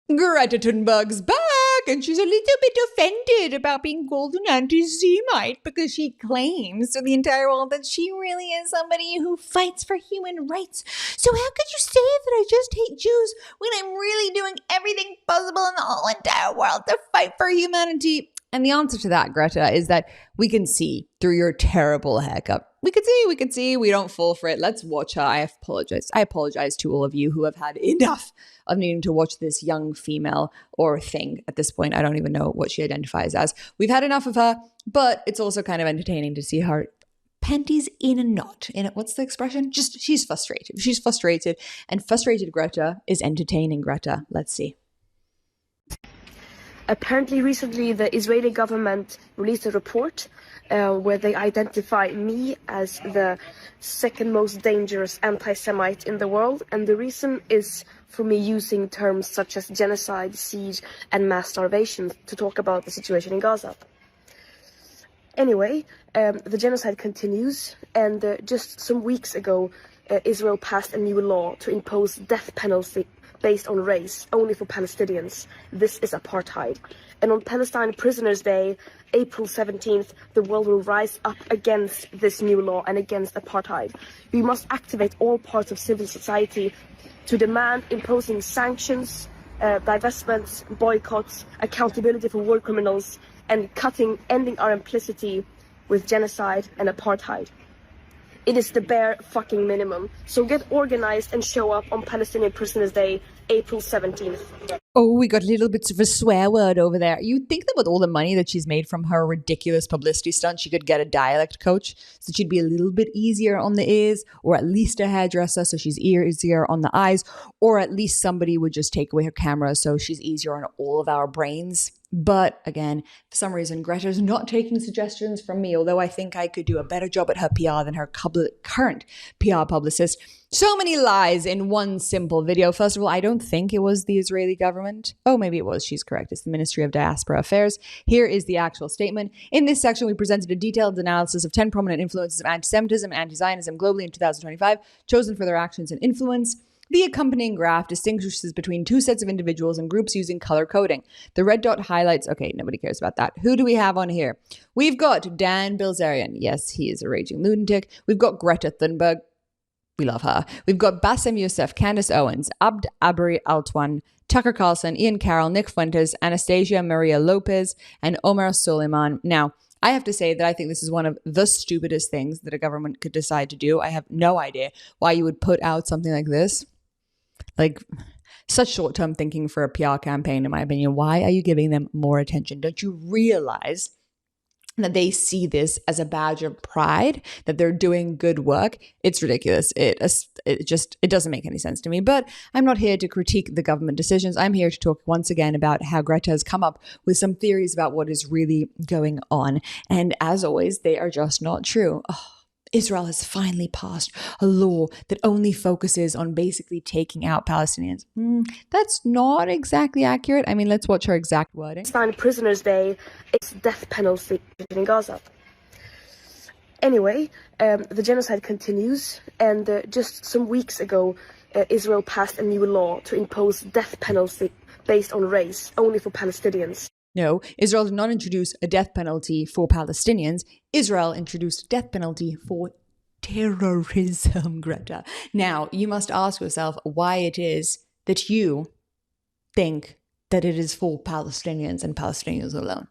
Greta Thunberg's back, and she's a little bit offended about being called an anti-Semite because she claims to the entire world that she really is somebody who fights for human rights. So how could you say that I just hate Jews when I'm really doing everything possible in the whole entire world to fight for humanity? And the answer to that, Greta, is that we can see through your terrible haircut. We can see, we don't fall for it. Let's watch her. I apologize to all of you who have had enough of needing to watch this young female or thing at this point. I don't even know what she identifies as. We've had enough of her, but it's also kind of entertaining to see her panties in a knot. What's the expression? Just, she's frustrated. She's frustrated, and frustrated Greta is entertaining Greta. Let's see. Apparently recently the Israeli government released a report where they identify me as the second most dangerous anti-Semite in the world, and the reason is for me using terms such as genocide, siege and mass starvation to talk about the situation in Gaza. Anyway, the genocide continues, and just some weeks ago Israel passed a new law to impose death penalty based on race, only for Palestinians. This is apartheid. And on Palestine Prisoners' Day, April 17th, the world will rise up against this new law and against apartheid. We must activate all parts of civil society to demand imposing sanctions, divestments, boycotts, accountability for war criminals, and ending our implicity with genocide and apartheid. It is the bare fucking minimum. So get organized and show up on Palestinian Prisoners' Day, April 17th. Oh, we got little bits of a swear word over there. You'd think that with all the money that she's made from her ridiculous publicity stunt, she could get a dialect coach so she'd be a little bit easier on the ears, or at least a hairdresser so she's easier on the eyes, or at least somebody would just take away her camera so she's easier on all of our brains. But again, for some reason, Greta's not taking suggestions from me, although I think I could do a better job at her PR than her current PR publicist. So many lies in one simple video. First of all, I don't think it was the Israeli government. Oh, maybe it was. She's correct. It's the Ministry of Diaspora Affairs. Here is the actual statement. In this section, we presented a detailed analysis of 10 prominent influences of anti-Semitism and anti-Zionism globally in 2025, chosen for their actions and influence. The accompanying graph distinguishes between two sets of individuals and groups using color coding. The red dot highlights, okay, nobody cares about that. Who do we have on here? We've got Dan Bilzerian. Yes, he is a raging lunatic. We've got Greta Thunberg. We love her. We've got Bassem Youssef, Candace Owens, Abd Abri Altwan, Tucker Carlson, Ian Carroll, Nick Fuentes, Anastasia Maria Lopez, and Omar Suleiman. Now, I have to say that I think this is one of the stupidest things that a government could decide to do. I have no idea why you would put out something like this. Like, such short-term thinking for a PR campaign, in my opinion. Why are you giving them more attention? Don't you realize that they see this as a badge of pride, that they're doing good work? It's ridiculous. It doesn't make any sense to me. But I'm not here to critique the government decisions. I'm here to talk once again about how Greta has come up with some theories about what is really going on. And as always, they are just not true. Oh, Israel has finally passed a law that only focuses on basically taking out Palestinians. That's not exactly accurate. I mean, let's watch her exact wording. Palestine Prisoners' Day, it's death penalty in Gaza. Anyway, the genocide continues, and just some weeks ago, Israel passed a new law to impose death penalty based on race, only for Palestinians. No, Israel did not introduce a death penalty for Palestinians. Israel introduced a death penalty for terrorism, Greta. Now, you must ask yourself why it is that you think that it is for Palestinians and Palestinians alone.